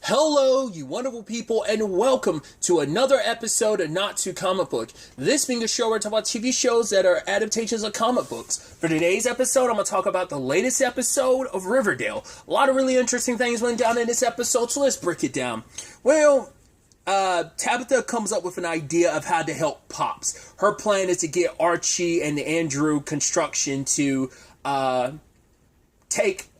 Hello, you wonderful people, and welcome to another episode of Not Too Comic Book. This being a show where I talk about TV shows that are adaptations of comic books. For today's episode, I'm going to talk about the latest episode of Riverdale. A lot of really interesting things went down in this episode, so let's break it down. Well, Tabitha comes up with an idea of how to help Pops. Her plan is to get Archie and Andrew Construction to take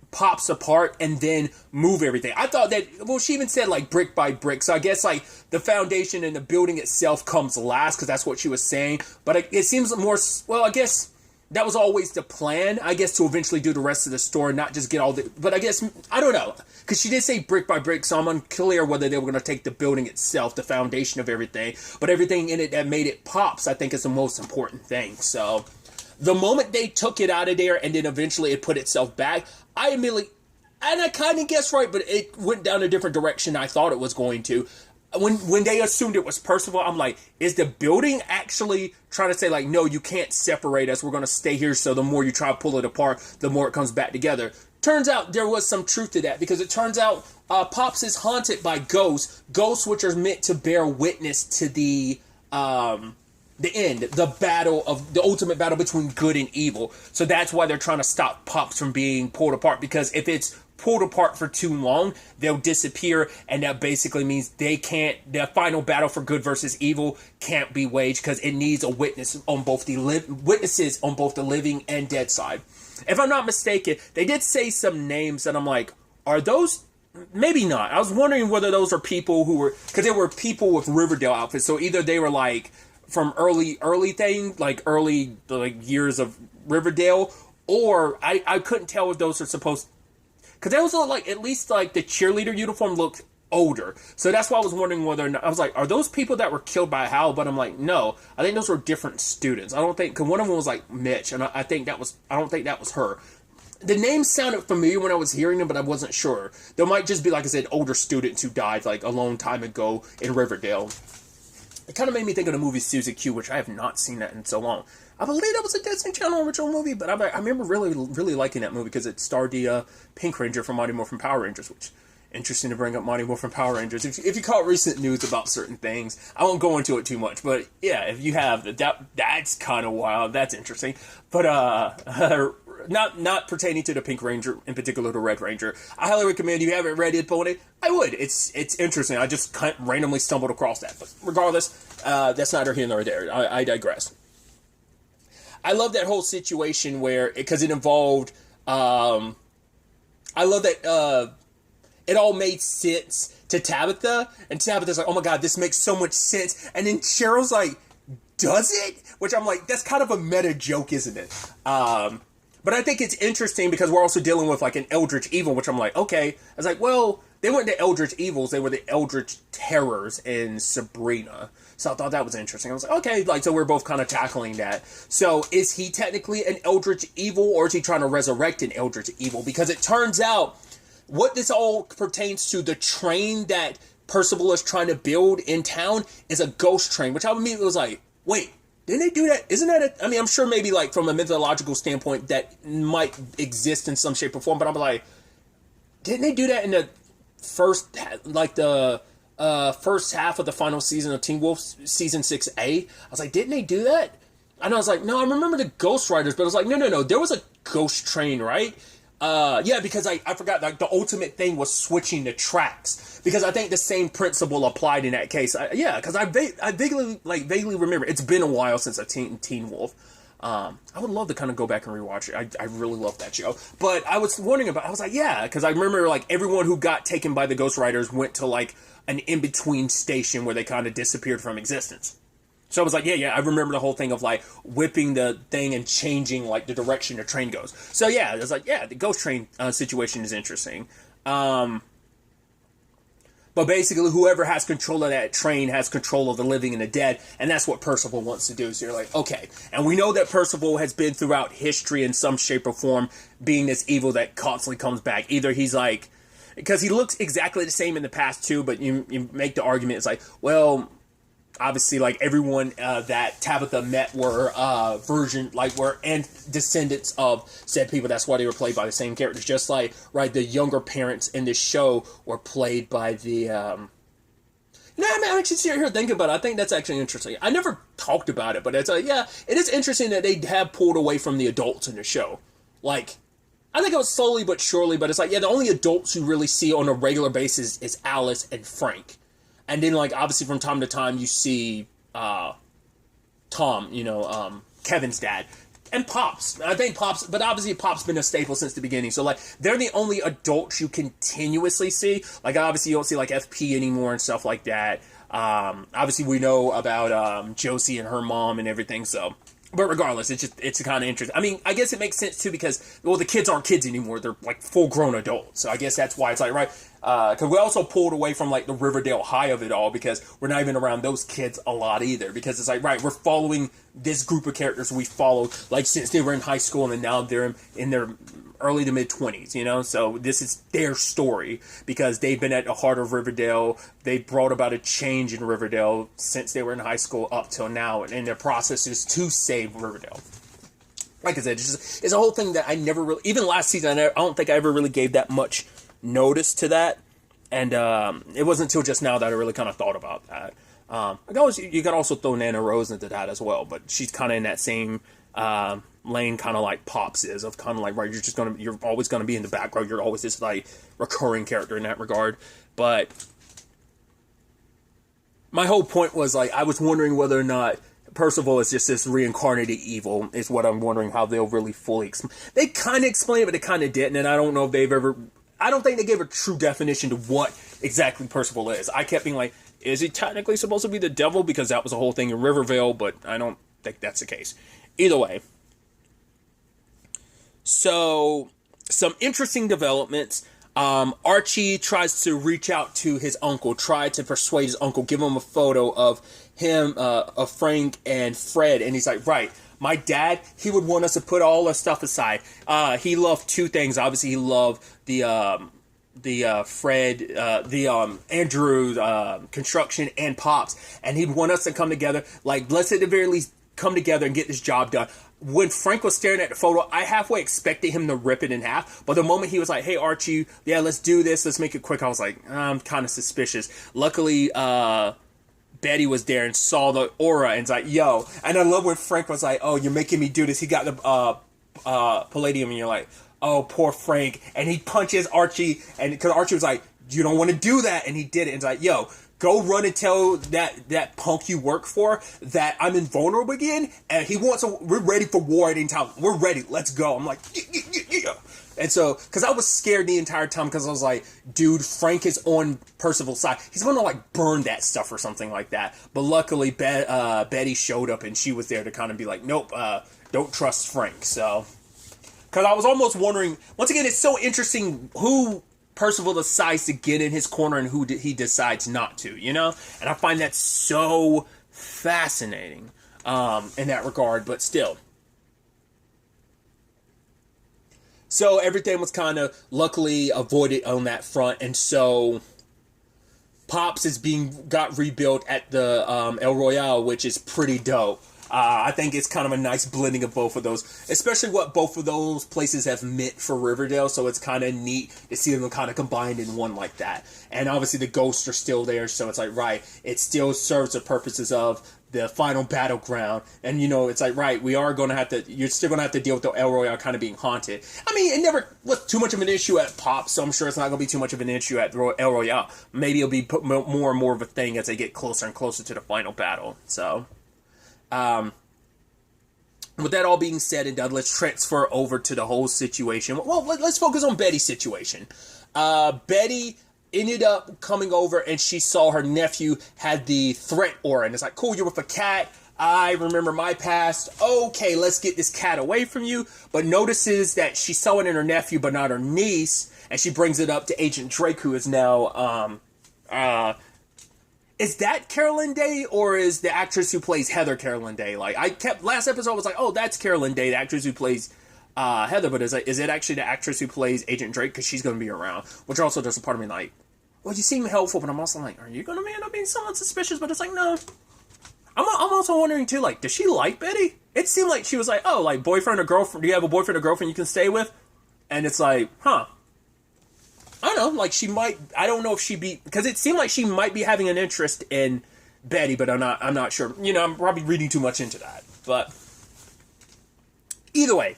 Pops apart and then move everything. I thought that, well, she even said like brick by brick, so I guess like the foundation and the building itself comes last, because that's what she was saying. But it seems more, well, I guess that was always the plan, I guess, to eventually do the rest of the story, not just get all the, but I guess, I don't know, because she did say brick by brick, so I'm unclear whether they were going to take the building itself, the foundation of everything, but everything in it that made it Pops, I think, is the most important thing. So the moment they took it out of there and then eventually it put itself back, I immediately, and I kind of guessed right, but it went down a different direction I thought it was going to. When they assumed it was Percival, I'm like, is the building actually trying to say like, no, you can't separate us, we're going to stay here, so the more you try to pull it apart, the more it comes back together. Turns out there was some truth to that, because it turns out Pops is haunted by ghosts which are meant to bear witness to the end, the ultimate battle between good and evil. So that's why they're trying to stop Pops from being pulled apart, because if it's pulled apart for too long, they'll disappear, and that basically means the final battle for good versus evil can't be waged, because it needs a witness on both witnesses on both the living and dead side. If I'm not mistaken, they did say some names that I'm like, are those? Maybe not. I was wondering whether those are people who were, because they were people with Riverdale outfits, so either they were like from early years of Riverdale, or I couldn't tell if those are supposed, because those look like, at least like the cheerleader uniform looked older, so that's why I was wondering whether or not, I was like, are those people that were killed by Hal? But I'm like, no, I think those were different students. I don't think, because one of them was like Mitch, and I don't think that was her. The names sounded familiar when I was hearing them, but I wasn't sure. There might just be, like I said, older students who died like a long time ago in Riverdale. It kind of made me think of the movie Susie Q, which I have not seen that in so long. I believe that was a Disney Channel original movie, but I remember really, really liking that movie because it starred the Pink Ranger from Mighty Morphin Power Rangers, which, interesting to bring up Mighty Morphin Power Rangers. If you caught recent news about certain things, I won't go into it too much, but yeah, if you have, that's kind of wild, that's interesting. But not pertaining to the Pink Ranger, in particular the Red Ranger. I highly recommend, if you haven't read it, Pony, I would. It's interesting. I just randomly stumbled across that. But regardless, that's neither here nor there. I digress. I love that whole situation where, because it involved, I love that it all made sense to Tabitha, and Tabitha's like, oh my god, this makes so much sense. And then Cheryl's like, does it? Which I'm like, that's kind of a meta joke, isn't it? But I think it's interesting because we're also dealing with like an Eldritch Evil, which I'm like, okay. I was like, well, they weren't the Eldritch Evils, they were the Eldritch Terrors in Sabrina. So I thought that was interesting. I was like, okay, like, so we're both kind of tackling that. So is he technically an Eldritch Evil, or is he trying to resurrect an Eldritch Evil? Because it turns out what this all pertains to, the train that Percival is trying to build in town, is a ghost train, which I immediately was like, wait, didn't they do that? Isn't that I mean, I'm sure maybe like from a mythological standpoint that might exist in some shape or form, but I'm like, didn't they do that in the first, like the first half of the final season of Teen Wolf season 6A? I was like, didn't they do that? And I was like, no, I remember the Ghost Riders, but I was like, no, there was a ghost train, right? Yeah, because I forgot, like, the ultimate thing was switching the tracks, because I think the same principle applied in that case. Yeah, because I vaguely remember. It's been a while since I've seen Teen Wolf. I would love to kind of go back and rewatch it. I really love that show. But I was wondering about, I was like, yeah, because I remember, like, everyone who got taken by the Ghost Riders went to, like, an in-between station where they kind of disappeared from existence. So I was like, yeah, I remember the whole thing of, like, whipping the thing and changing, like, the direction the train goes. So, yeah, it was like, yeah, the ghost train situation is interesting. But basically, whoever has control of that train has control of the living and the dead, and that's what Percival wants to do. So you're like, okay. And we know that Percival has been throughout history in some shape or form being this evil that constantly comes back. Either he's like, because he looks exactly the same in the past, too, but you make the argument, it's like, well, obviously, like, everyone that Tabitha met were were and descendants of said people. That's why they were played by the same characters. Just like, right, the younger parents in this show were played by the, I'm actually sitting here thinking about it. I think that's actually interesting. I never talked about it, but it's yeah, it is interesting that they have pulled away from the adults in the show. Like, I think it was slowly but surely, but it's like, yeah, the only adults you really see on a regular basis is Alice and Frank. And then, like, obviously from time to time you see Tom, Kevin's dad. And Pops. I think Pops, but obviously Pop's been a staple since the beginning. So, like, they're the only adults you continuously see. Like, obviously you don't see, like, FP anymore and stuff like that. Obviously we know about Josie and her mom and everything, so. But regardless, it's kind of interesting. I mean, I guess it makes sense, too, because, well, the kids aren't kids anymore. They're, like, full-grown adults. So I guess that's why it's like, right, because we also pulled away from, like, the Riverdale high of it all, because we're not even around those kids a lot either. Because it's like, right, we're following this group of characters we followed, like, since they were in high school, and now they're in their early to mid-20s, So this is their story, because they've been at the heart of Riverdale. They brought about a change in Riverdale since they were in high school up till now, and their process is to save Riverdale. Like I said, it's a whole thing that I never really, even last season, I don't think I ever really gave that much notice to that, and it wasn't until just now that I really kind of thought about that. You could also throw Nana Rose into that as well, but she's kind of in that same lane, kind of like Pops is, of kind of like, right, you're always gonna be in the background, you're always this like recurring character in that regard. But my whole point was, like, I was wondering whether or not Percival is just this reincarnated evil, is what I'm wondering how they'll really fully explain. They kind of explained it, but they kind of didn't, and I don't know if they've ever, I don't think they gave a true definition to what exactly Percival is. I kept being like, is he technically supposed to be the devil? Because that was the whole thing in Riverdale, but I don't think that's the case. Either way. So, some interesting developments. Archie tries to reach out to his uncle, try to persuade his uncle, give him a photo of him, of Frank and Fred, and he's like, right, my dad, he would want us to put all our stuff aside. He loved two things. Obviously, he loved the Andrew construction and Pops, and he'd want us to come together. Like, let's at the very least come together and get this job done. When Frank was staring at the photo, I halfway expected him to rip it in half, but the moment he was like, hey, Archie, yeah, let's do this, let's make it quick, I was like, I'm kind of suspicious. Luckily, Betty was there and saw the aura and was like, yo. And I love when Frank was like, oh, you're making me do this. He got the palladium, and you're like, oh, poor Frank. And he punches Archie, and because Archie was like, you don't want to do that, and he did it, and it's like, yo, go run and tell that punk you work for that I'm invulnerable again, and he wants we're ready for war at any time. We're ready. Let's go. I'm like, yeah. And so, because I was scared the entire time, because I was like, dude, Frank is on Percival's side. He's going to, like, burn that stuff or something like that. But luckily, Betty showed up, and she was there to kind of be like, nope, don't trust Frank. So, because I was almost wondering, once again, it's so interesting who Percival decides to get in his corner and who he decides not to, And I find that so fascinating in that regard, but still. So everything was kind of luckily avoided on that front, and so Pops is got rebuilt at the El Royale, which is pretty dope. I think it's kind of a nice blending of both of those, especially what both of those places have meant for Riverdale, so it's kind of neat to see them kind of combined in one like that. And obviously the ghosts are still there, so it's like, right, it still serves the purposes of the final battleground, and it's like, right, you're still going to have to deal with the El Royale kind of being haunted. I mean, it never was too much of an issue at Pop, so I'm sure it's not going to be too much of an issue at El Royale. Maybe it'll be more and more of a thing as they get closer and closer to the final battle, so. With that all being said and done, let's transfer over to the whole situation. Well, let's focus on Betty's situation. Betty ended up coming over, and she saw her nephew had the threat aura, and it's like, cool, you're with a cat. I remember my past. Okay, let's get this cat away from you. But notices that she saw it in her nephew, but not her niece, and she brings it up to Agent Drake, who is now, is that Carolyn Day, or is the actress who plays Heather Carolyn Day? Like, last episode was like, oh, that's Carolyn Day, the actress who plays Heather, but is it actually the actress who plays Agent Drake? Because she's going to be around. Which also does a part of me like, well, you seem helpful, but I'm also like, are you going to end up being somewhat suspicious? But it's like, no, I'm also wondering too, like, does she like Betty? It seemed like she was like, oh, like, boyfriend or girlfriend, do you have a boyfriend or girlfriend you can stay with? And it's like, huh. I don't know, like, she might, I don't know if she'd be, because it seemed like she might be having an interest in Betty, but I'm not sure. You know, I'm probably reading too much into that. But either way,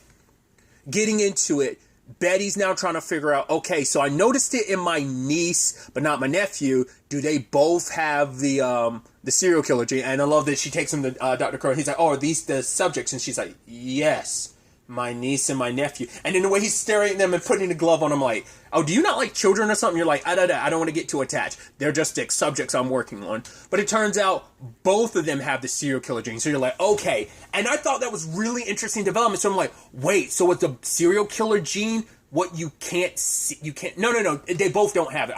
getting into it, Betty's now trying to figure out, okay, so I noticed it in my niece, but not my nephew. Do they both have the serial killer gene? And I love that she takes him to Dr. Crow. He's like, oh, are these the subjects? And she's like, yes, my niece and my nephew. And in the way he's staring at them and putting the glove on, I'm like, oh, do you not like children or something? You're like, I don't want to get too attached. They're just the subjects I'm working on. But it turns out both of them have the serial killer gene. So you're like, okay. And I thought that was really interesting development. So I'm like, wait, so with the serial killer gene, what you can't see, you can't, no, they both don't have it.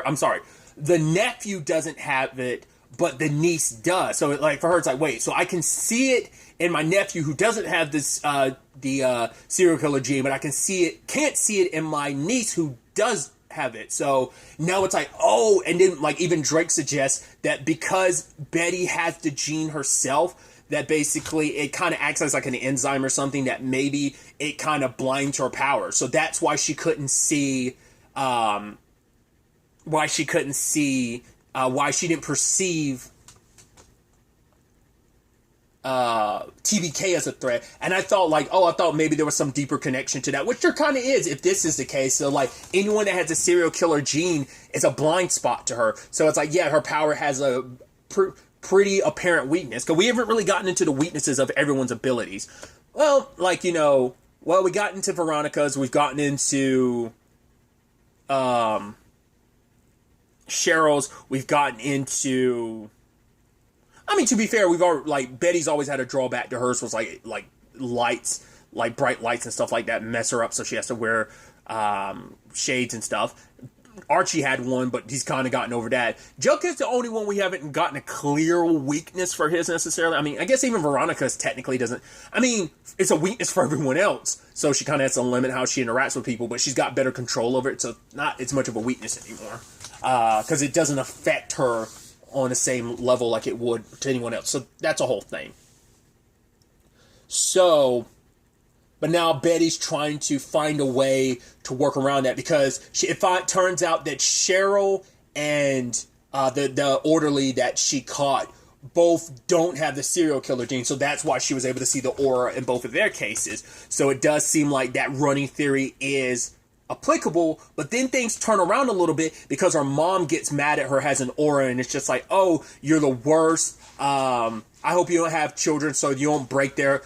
I'm sorry. The nephew doesn't have it, but the niece does. So like for her, it's like, wait, so I can see it in my nephew who doesn't have this, the serial killer gene, but I can't see it in my niece who does have it. So now it's like, oh, and then like even Drake suggests that because Betty has the gene herself, that basically it kind of acts as like an enzyme or something, that maybe it kind of blinds her power. So that's why she couldn't see, why she didn't perceive TBK as a threat. And I thought maybe there was some deeper connection to that, which there kind of is if this is the case. So like anyone that has a serial killer gene is a blind spot to her. So it's like, yeah, her power has a pretty apparent weakness, because we haven't really gotten into the weaknesses of everyone's abilities. Well, like, we got into Veronica's, we've gotten into Cheryl's, we've gotten into, I mean, to be fair, we've already, like, Betty's always had a drawback to hers, was like lights, like bright lights and stuff like that mess her up, so she has to wear shades and stuff. Archie had one, but he's kind of gotten over that. Jughead's the only one we haven't gotten a clear weakness for his necessarily. I mean, I guess even Veronica's technically doesn't. I mean, it's a weakness for everyone else, so she kind of has to limit how she interacts with people, but she's got better control over it, so not as much of a weakness anymore. Because it doesn't affect her on the same level like it would to anyone else. So that's a whole thing. So, but now Betty's trying to find a way to work around that, because it turns out that Cheryl and the orderly that she caught both don't have the serial killer gene, so that's why she was able to see the aura in both of their cases. So it does seem like that running theory is applicable, but then things turn around a little bit because her mom gets mad at her, has an aura, and it's just like, oh, you're the worst. I hope you don't have children so they don't break your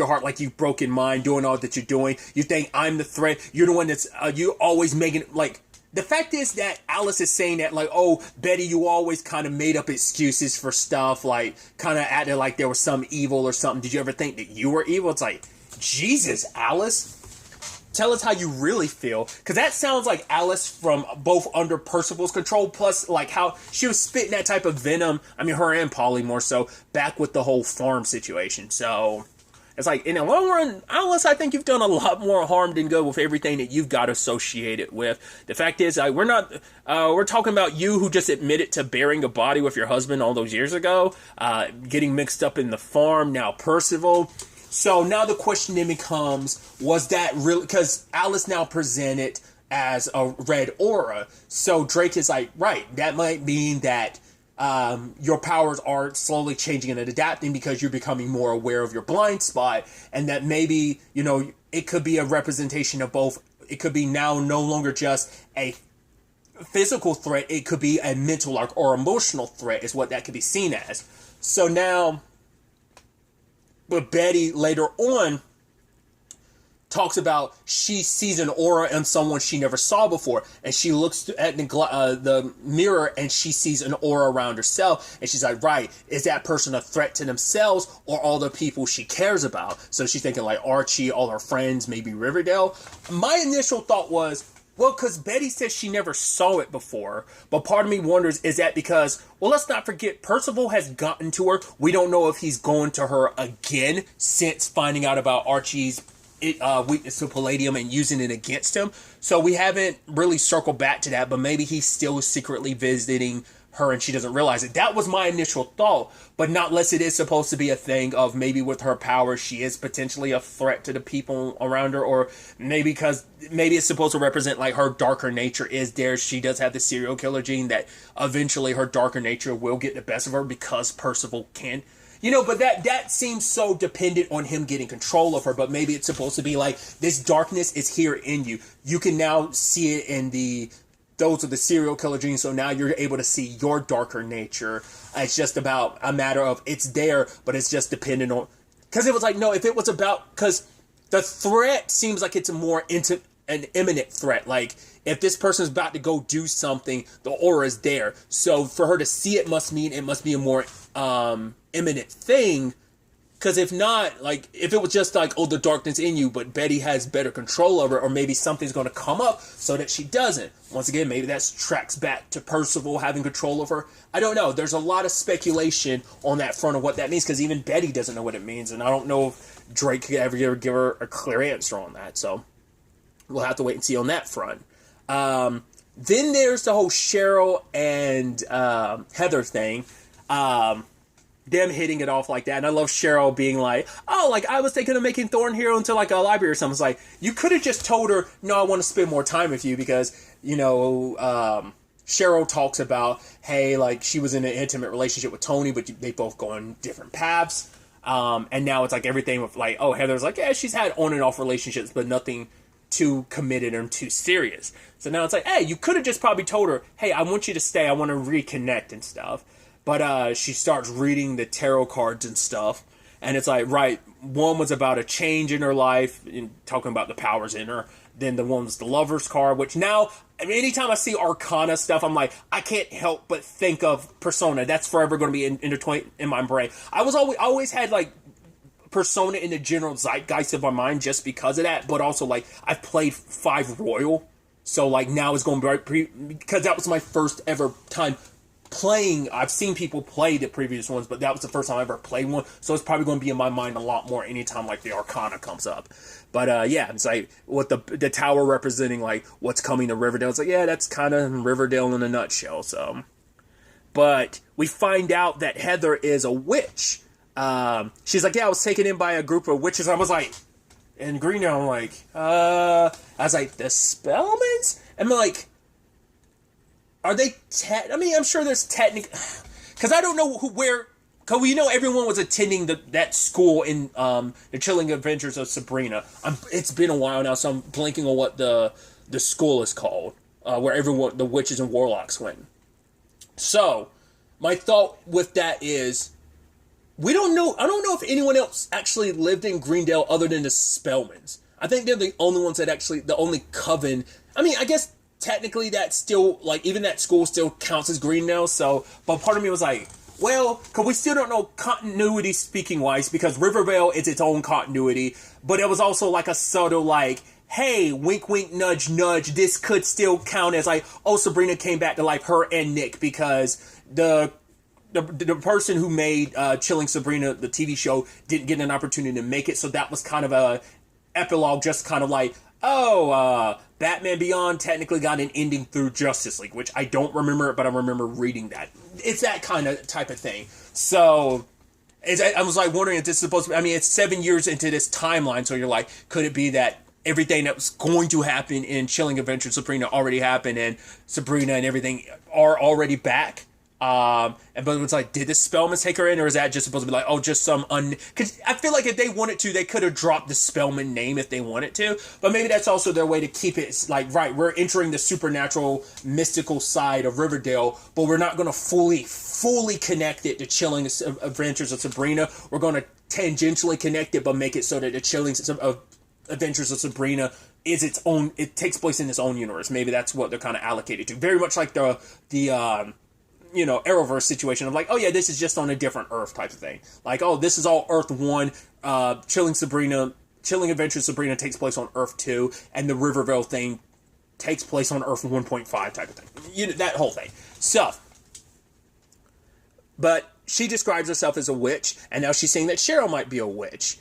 heart like you've broken mine doing all that you're doing. You think I'm the threat. You're the one that's, you always making, like, the fact is that Alice is saying that, like, oh, Betty, you always kind of made up excuses for stuff, like, kind of acted like there was some evil or something. Did you ever think that you were evil? It's like, Jesus, Alice. Tell us how you really feel. Because that sounds like Alice from both under Percival's control, plus like how she was spitting that type of venom. I mean, her and Polly more so, back with the whole farm situation. So it's like, in the long run, Alice, I think you've done a lot more harm than good with everything that you've got associated with. The fact is, we're talking about you who just admitted to burying a body with your husband all those years ago, getting mixed up in the farm, now Percival. So now the question then becomes, was that really, because Alice now presented as a red aura. So Drake is like, right, that might mean that your powers are slowly changing and adapting because you're becoming more aware of your blind spot, and that maybe, it could be a representation of both. It could be now no longer just a physical threat, it could be a mental or emotional threat is what that could be seen as. So now, but Betty later on talks about she sees an aura in someone she never saw before, and she looks at the mirror and she sees an aura around herself, and she's like, right, is that person a threat to themselves or all the people she cares about? So she's thinking like Archie, all her friends, maybe Riverdale. My initial thought was, well, because Betty says she never saw it before, but part of me wonders, is that because, well, let's not forget, Percival has gotten to her. We don't know if he's going to her again since finding out about Archie's weakness to palladium and using it against him. So we haven't really circled back to that, but maybe he's still secretly visiting her and she doesn't realize it. That was my initial thought, but not unless it is supposed to be a thing of maybe with her power, she is potentially a threat to the people around her, or maybe it's supposed to represent like her darker nature is there. She does have the serial killer gene that eventually her darker nature will get the best of her because Percival can. But that seems so dependent on him getting control of her, but maybe it's supposed to be like, this darkness is here in you. You can now see it in those are the serial killer genes, so now you're able to see your darker nature. It's just about a matter of it's there, but it's just dependent on... Because it was like, no, if it was about... Because the threat seems like it's a more an imminent threat. Like, if this person's about to go do something, the aura is there. So for her to see it must mean it must be a more imminent thing. Because if not, like, if it was just like, oh, the darkness in you, but Betty has better control over it, or maybe something's going to come up so that she doesn't. Once again, maybe that tracks back to Percival having control over her. I don't know. There's a lot of speculation on that front of what that means, because even Betty doesn't know what it means, and I don't know if Drake could ever give her a clear answer on that. So we'll have to wait and see on that front. Then there's the whole Cheryl and Heather thing. Them hitting it off like that. And I love Cheryl being like, oh, like, I was thinking of making Thorn Hero into like a library or something. It's like, you could have just told her, no, I want to spend more time with you, because, Cheryl talks about, hey, like, she was in an intimate relationship with Tony, but they both go on different paths. And now it's like everything with like, oh, Heather's like, yeah, she's had on and off relationships, but nothing too committed and too serious. So now it's like, hey, you could have just probably told her, hey, I want you to stay. I want to reconnect and stuff. But she starts reading the tarot cards and stuff. And it's like, right, one was about a change in her life, and talking about the powers in her. Then the one was the Lover's card, which now, I mean, anytime I see Arcana stuff, I'm like, I can't help but think of Persona. That's forever going to be intertwined in my brain. I always had, like, Persona in the general zeitgeist of my mind just because of that. But also, like, I've played 5 Royal. So, like, now it's going to be because that was my first ever time playing. I've seen people play the previous ones, but that was the first time I ever played one, so it's probably going to be in my mind a lot more anytime like the Arcana comes up. But yeah, it's like what the tower representing like what's coming to Riverdale. It's like, yeah, that's kind of Riverdale in a nutshell. So, but we find out that Heather is a witch. She's like, yeah, I was taken in by a group of witches. I was like, in Greendale, I'm like, I was like, the Spellmans? I'm like, are they I mean, I'm sure there's because I don't know because we know everyone was attending that school in the Chilling Adventures of Sabrina. It's been a while now, so I'm blanking on what the school is called, where everyone, the witches and warlocks went. So, my thought with that is, I don't know if anyone else actually lived in Greendale other than the Spellmans. I think they're the only ones that actually, the only coven. I mean, I guess technically that still, like, even that school still counts as Greendale, so, but part of me was like, well, because we still don't know continuity speaking wise, because Riverdale is its own continuity, but it was also like a subtle, like, hey, wink, wink, nudge, nudge, this could still count as like, oh, Sabrina came back to life, her and Nick, because the person who made Chilling Sabrina, the TV show, didn't get an opportunity to make it, so that was kind of a epilogue, just kind of like, Batman Beyond technically got an ending through Justice League, which I don't remember it, but I remember reading that. It's that kind of type of thing. So, I was like wondering if this is supposed to be, I mean, it's 7 years into this timeline, so you're like, could it be that everything that was going to happen in Chilling Adventures of Sabrina already happened, and Sabrina and everything are already back? But it's like, did the Spellman take her in, or is that just supposed to be like, oh, just some because I feel like if they wanted to, they could have dropped the Spellman name if they wanted to, but maybe that's also their way to keep it, like, right, we're entering the supernatural, mystical side of Riverdale, but we're not going to fully connect it to Chilling Adventures of Sabrina. We're going to tangentially connect it, but make it so that the Chilling Adventures of Sabrina is its own, it takes place in its own universe. Maybe that's what they're kind of allocated to. Very much like the Arrowverse situation of like, oh yeah, this is just on a different Earth type of thing. Like, oh, this is all Earth 1, Chilling Adventures of Sabrina takes place on Earth 2, and the Riverville thing takes place on Earth 1.5 type of thing. That whole thing. So, but she describes herself as a witch, and now she's saying that Cheryl might be a witch,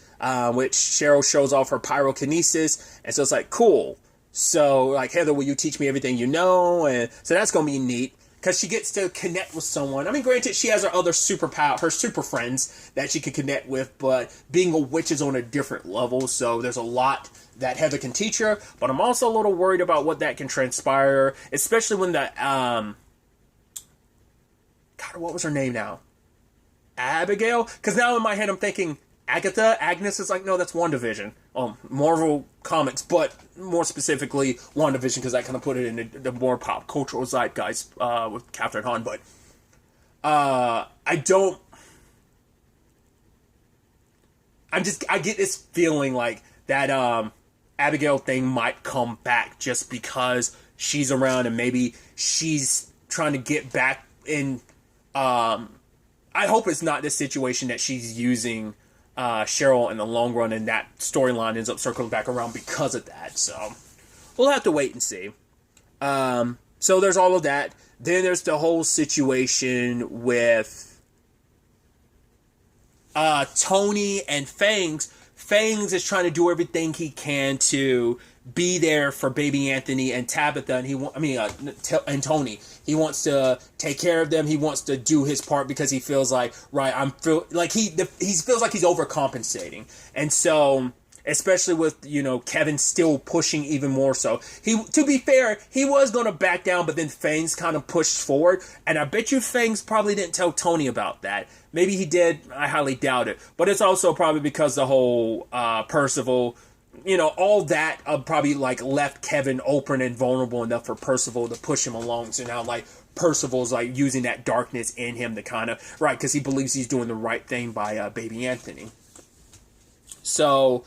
which Cheryl shows off her pyrokinesis, and so it's like, cool. So, like, Heather, will you teach me everything you know? And so that's going to be neat. because she gets to connect with someone. I mean, granted, she has her other superpower, her super friends that she can connect with, but being a witch is on a different level, so there's a lot that Heather can teach her, but I'm also a little worried about what that can transpire, especially when the, God, what was her name now? Abigail? Because now in my head I'm thinking, Agnes is like, no, that's WandaVision. Marvel Comics, but more specifically WandaVision, because I kind of put it in the more pop cultural zeitgeist with Catherine Hahn, but I get this feeling like that Abigail thing might come back just because she's around and maybe she's trying to get back in. I hope it's not this situation that she's using Cheryl in the long run, and that storyline ends up circling back around because of that. So we'll have to wait and see. So there's all of that. Then there's the whole situation with Tony and Fangs. Fangs is trying to do everything he can to be there for baby Anthony and Tabitha, and Tony. He wants to take care of them. He wants to do his part because he feels like, right, he feels like he's overcompensating. And so, especially with, Kevin still pushing even more so. To be fair, he was going to back down, but then Fangs kind of pushed forward. And I bet you Fangs probably didn't tell Tony about that. Maybe he did. I highly doubt it. But it's also probably because the whole Percival, all that probably left Kevin open and vulnerable enough for Percival to push him along. So now Percival's using that darkness in him to kind of, right, because he believes he's doing the right thing by baby Anthony. So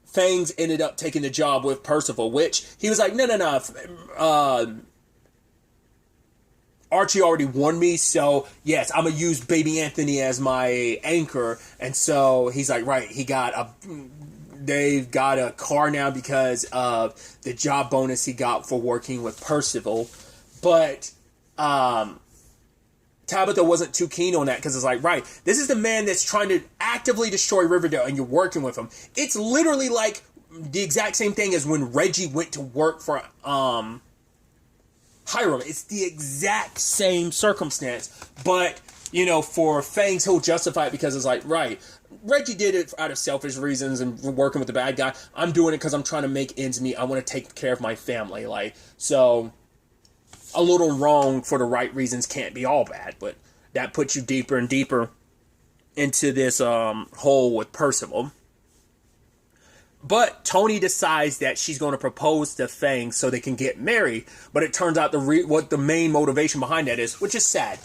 Fangs ended up taking the job with Percival, which he was like, no. Archie already won me, so yes, I'm gonna use baby Anthony as my anchor. And so he's like, right, they've got a car now because of the job bonus he got for working with Percival. But Tabitha wasn't too keen on that because it's like, right, this is the man that's trying to actively destroy Riverdale and you're working with him. It's literally like the exact same thing as when Reggie went to work for Hiram. It's the exact same circumstance. But, for Fangs, he'll justify it because it's like, right, Reggie did it out of selfish reasons and working with the bad guy. I'm doing it because I'm trying to make ends meet. I want to take care of my family. So a little wrong for the right reasons can't be all bad. But that puts you deeper and deeper into this hole with Percival. But Tony decides that she's going to propose to Fangs so they can get married. But it turns out what the main motivation behind that is, which is sad.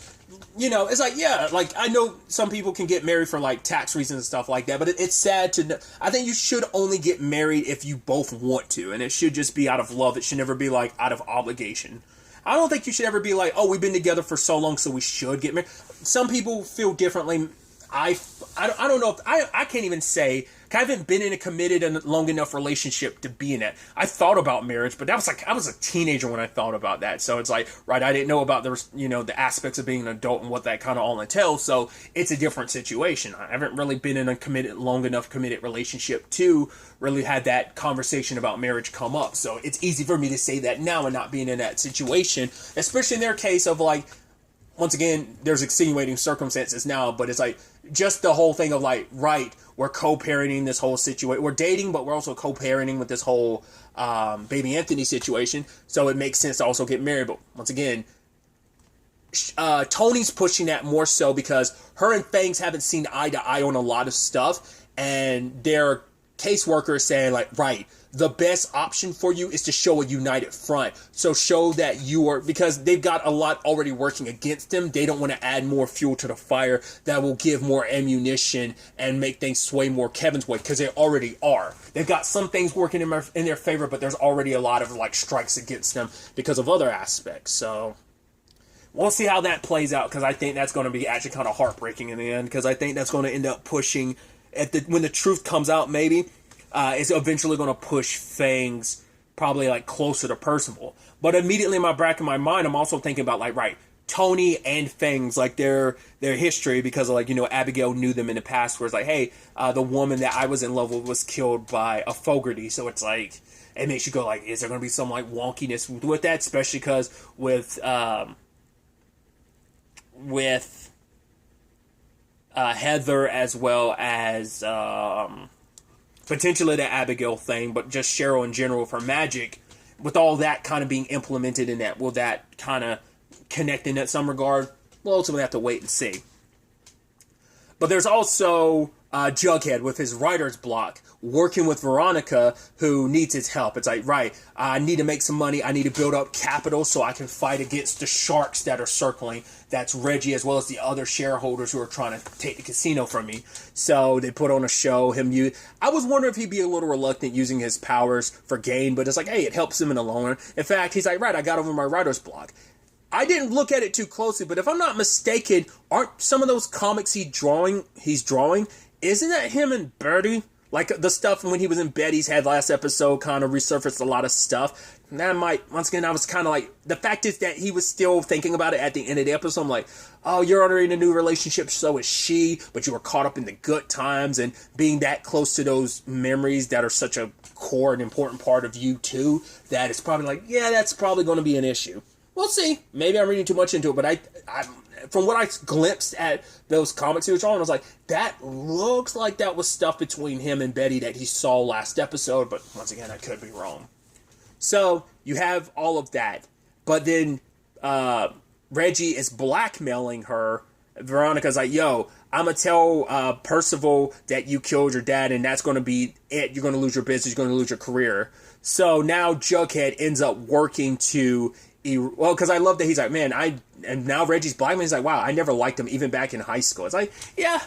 It's I know some people can get married for tax reasons and stuff like that, but it's sad to know. I think you should only get married if you both want to, and it should just be out of love. It should never be out of obligation. I don't think you should ever be we've been together for so long, so we should get married. Some people feel differently. I don't know if I can't even say. I haven't been in a committed and long enough relationship to be in it. I thought about marriage, but that was I was a teenager when I thought about that. So it's right, I didn't know about the aspects of being an adult and what that kind of all entails. So it's a different situation. I haven't really been in a long enough committed relationship to really have that conversation about marriage come up. So it's easy for me to say that now and not being in that situation, especially in their case of once again, there's extenuating circumstances now, but it's just the whole thing of right, we're co-parenting this whole situation. We're dating, but we're also co-parenting with this whole baby Anthony situation. So it makes sense to also get married. But once again, Tony's pushing that more so because her and Fangs haven't seen eye to eye on a lot of stuff. And their caseworker is saying right, the best option for you is to show a united front. So show that you are, because they've got a lot already working against them. They don't want to add more fuel to the fire that will give more ammunition and make things sway more Kevin's way, because they already are. They've got some things working in their favor, but there's already a lot of strikes against them because of other aspects. So we'll see how that plays out, because I think that's going to be actually kind of heartbreaking in the end, because I think that's going to end up pushing when the truth comes out, maybe. It's eventually going to push Fangs probably closer to Percival. But immediately in my back of my mind, I'm also thinking about right, Tony and Fangs, their history, because Abigail knew them in the past, where it's hey, the woman that I was in love with was killed by a Fogarty. So it's it makes you go is there going to be some wonkiness with that, especially because with with Heather, as well as potentially the Abigail thing, but just Cheryl in general for magic, with all that kind of being implemented in that, will that kind of connect in some regard? We'll ultimately have to wait and see. But there's also Jughead with his writer's block, working with Veronica, who needs his help. It's like, right, I need to make some money. I need to build up capital so I can fight against the sharks that are circling. That's Reggie, as well as the other shareholders who are trying to take the casino from me. So they put on a show, I was wondering if he'd be a little reluctant using his powers for gain, but it's like, hey, it helps him in the long run. In fact, he's like, right, I got over my writer's block. I didn't look at it too closely, but if I'm not mistaken, aren't some of those comics he's drawing, isn't that him and Birdie? Like the stuff when he was in Betty's Head last episode kind of resurfaced a lot of stuff. And that once again, I was kind of like, the fact is that he was still thinking about it at the end of the episode. I'm like, oh, you're entering a new relationship, so is she, but you were caught up in the good times, and being that close to those memories that are such a core and important part of you too, that it's probably like, yeah, that's probably going to be an issue. We'll see. Maybe I'm reading too much into it, but I from what I glimpsed at those comics he was drawing, I was like, that looks like that was stuff between him and Betty that he saw last episode, but once again, I could be wrong. So, you have all of that, but then Reggie is blackmailing her. Veronica's like, yo, I'm going to tell Percival that you killed your dad, and that's going to be it. You're going to lose your business. You're going to lose your career. So, now Jughead ends up working to... Well, because I love that he's like, man, and now Reggie's blackmailing. He's like, wow, I never liked him even back in high school. It's like, yeah,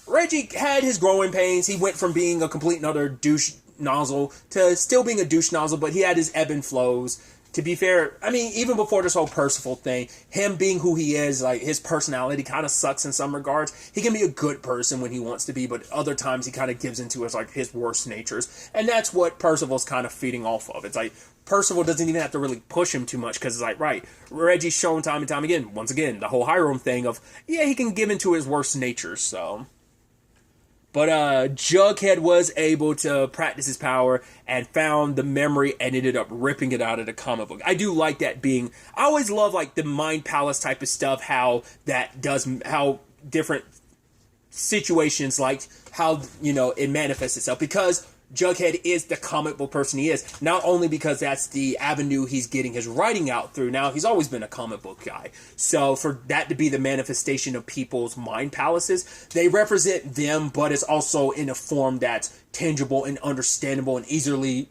Reggie had his growing pains. He went from being a complete and utter douche nozzle to still being a douche nozzle, but he had his ebb and flows. To be fair, I mean, even before this whole Percival thing, him being who he is, like, his personality kind of sucks in some regards. He can be a good person when he wants to be, but other times he kind of gives into his worst natures. And that's what Percival's kind of feeding off of. It's like, Percival doesn't even have to really push him too much, because it's like, right, Reggie's shown time and time again, once again, the whole Hiram thing of, yeah, he can give into his worst natures, so... But Jughead was able to practice his power and found the memory and ended up ripping it out of the comic book. I do like that being... I always love like the Mind Palace type of stuff, how different situations, like how, it manifests itself. Because Jughead is the comic book person he is. Not only because that's the avenue he's getting his writing out through. Now, he's always been a comic book guy. So for that to be the manifestation of people's mind palaces, they represent them, but it's also in a form that's tangible and understandable and easily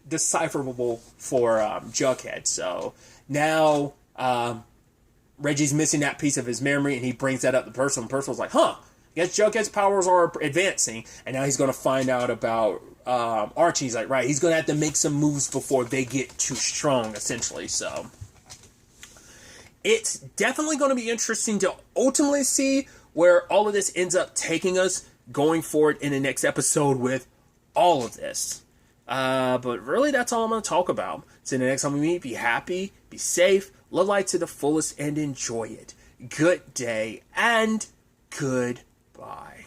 decipherable for Jughead. So now Reggie's missing that piece of his memory, and he brings that up to Percival, and Percival's like, huh, I guess Jughead's powers are advancing, and now he's going to find out about Archie. He's like, right, he's going to have to make some moves before they get too strong, essentially. So it's definitely going to be interesting to ultimately see where all of this ends up taking us going forward in the next episode with all of this. But really, that's all I'm going to talk about. So the next time we meet, be happy, be safe, live life to the fullest, and enjoy it. Good day, and good